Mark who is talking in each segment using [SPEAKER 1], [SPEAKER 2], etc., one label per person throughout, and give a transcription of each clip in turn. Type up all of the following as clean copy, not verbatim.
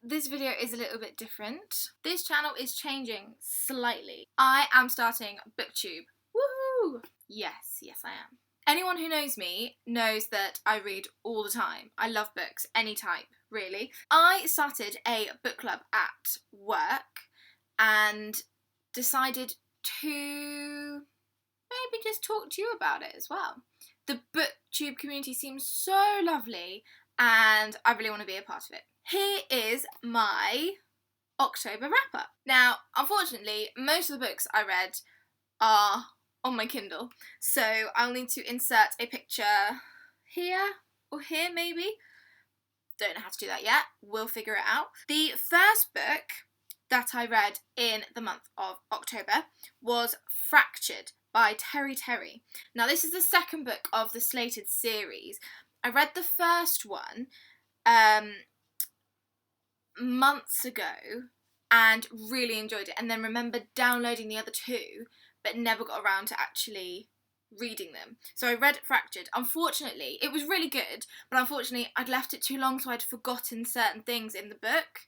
[SPEAKER 1] this video is a little bit different. This channel is changing slightly. I am starting BookTube. Woohoo! Yes, I am. Anyone who knows me knows that I read all the time. I love books, any type, really. I started a book club at work and decided to maybe just talk to you about it as well. The BookTube community seems so lovely and I really want to be a part of it. Here is my October wrap-up. Now, unfortunately, most of the books I read are on my Kindle, so I'll need to insert a picture here or here maybe. Don't know how to do that yet. We'll figure it out. The first book that I read in the month of October was Fractured by Teri. Now, this is the second book of the Slated series. I read the first one months ago and really enjoyed it, and then remembered downloading the other two but never got around to actually reading them. So I read Fractured. Unfortunately, it was really good, but unfortunately I'd left it too long, so I'd forgotten certain things in the book.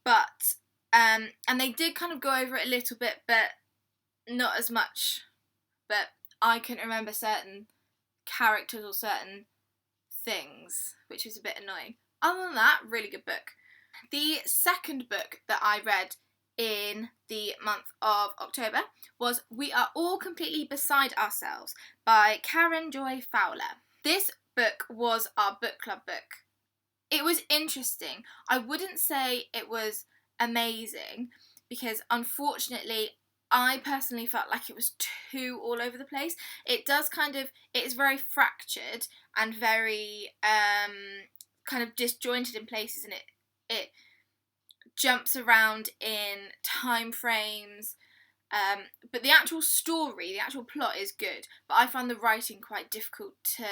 [SPEAKER 1] But and they did kind of go over it a little bit, but not as much. But I couldn't remember certain characters or certain things, which was a bit annoying. Other than that, really good book. The second book that I read in the month of October was We Are All Completely Beside Ourselves by Karen Joy Fowler. This book was our book club book. It was interesting. I wouldn't say it was amazing because unfortunately I personally felt like it was too all over the place. It's very fractured and very kind of disjointed in places, and it jumps around in time frames, but the actual story, the actual plot is good, but I found the writing quite difficult to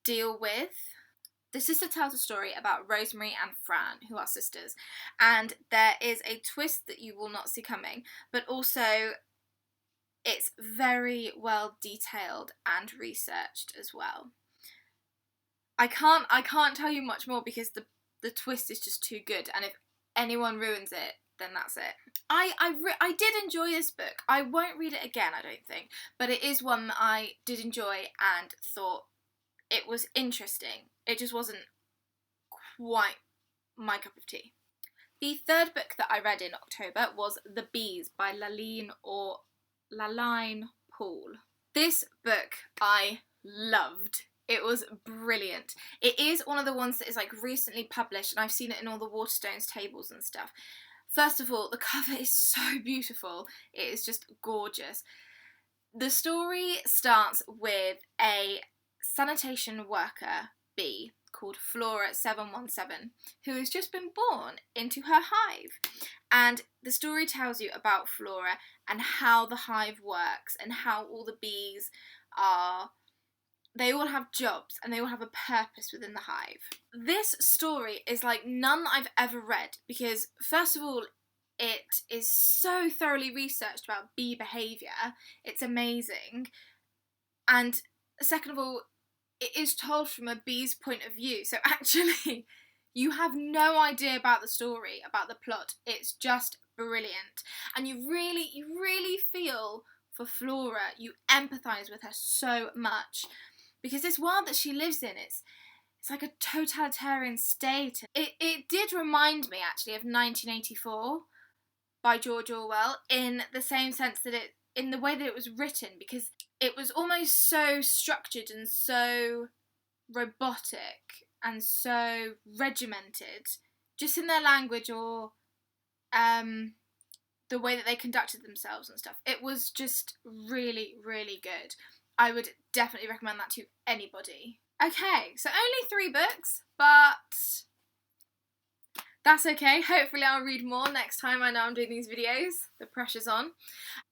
[SPEAKER 1] deal with. The sister tells a story about Rosemary and Fran, who are sisters, and there is a twist that you will not see coming, but also it's very well detailed and researched as well. I can't tell you much more because the twist is just too good, and if anyone ruins it, then that's it. I did enjoy this book. I won't read it again, I don't think, but it is one that I did enjoy and thought it was interesting. It just wasn't quite my cup of tea. The third book that I read in October was The Bees by Laline Paull. This book I loved. It was brilliant. It is one of the ones that is like recently published, and I've seen it in all the Waterstones tables and stuff. First of all, the cover is so beautiful. It is just gorgeous. The story starts with a sanitation worker bee called Flora 717 who has just been born into her hive, and the story tells you about Flora and how the hive works and how all the bees they all have jobs and they all have a purpose within the hive. This story is like none I've ever read because, first of all, it is so thoroughly researched about bee behaviour. It's amazing. And second of all, it is told from a bee's point of view. So actually, you have no idea about the story, about the plot. It's just brilliant. And you really feel for Flora. You empathise with her so much. Because this world that she lives in, it's like a totalitarian state. It did remind me, actually, of 1984 by George Orwell, in the same sense that in the way that it was written, because it was almost so structured and so robotic and so regimented, just in their language or the way that they conducted themselves and stuff. It was just really good. I would definitely recommend that to anybody. Okay, so only 3 books, but that's okay. Hopefully I'll read more next time. I know I'm doing these videos. The pressure's on.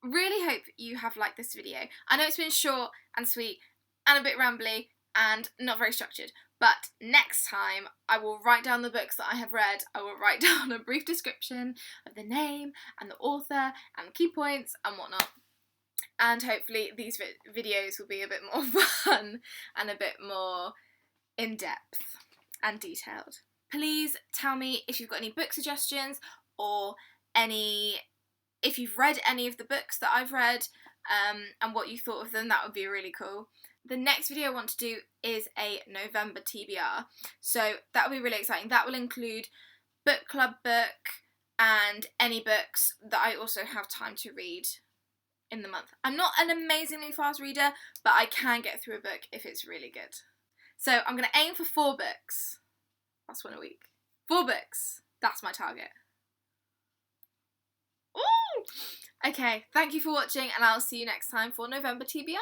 [SPEAKER 1] Really hope you have liked this video. I know it's been short and sweet and a bit rambly and not very structured, but next time I will write down the books that I have read. I will write down a brief description of the name and the author and the key points and whatnot. And hopefully these videos will be a bit more fun and a bit more in-depth and detailed. Please tell me if you've got any book suggestions or if you've read any of the books that I've read and what you thought of them. That would be really cool. The next video I want to do is a November TBR, so that will be really exciting. That will include book club book and any books that I also have time to read in the month. I'm not an amazingly fast reader, but I can get through a book if it's really good. So I'm going to aim for 4 books. That's one a week. 4 books. That's my target. Ooh! Okay, thank you for watching, and I'll see you next time for November TBR.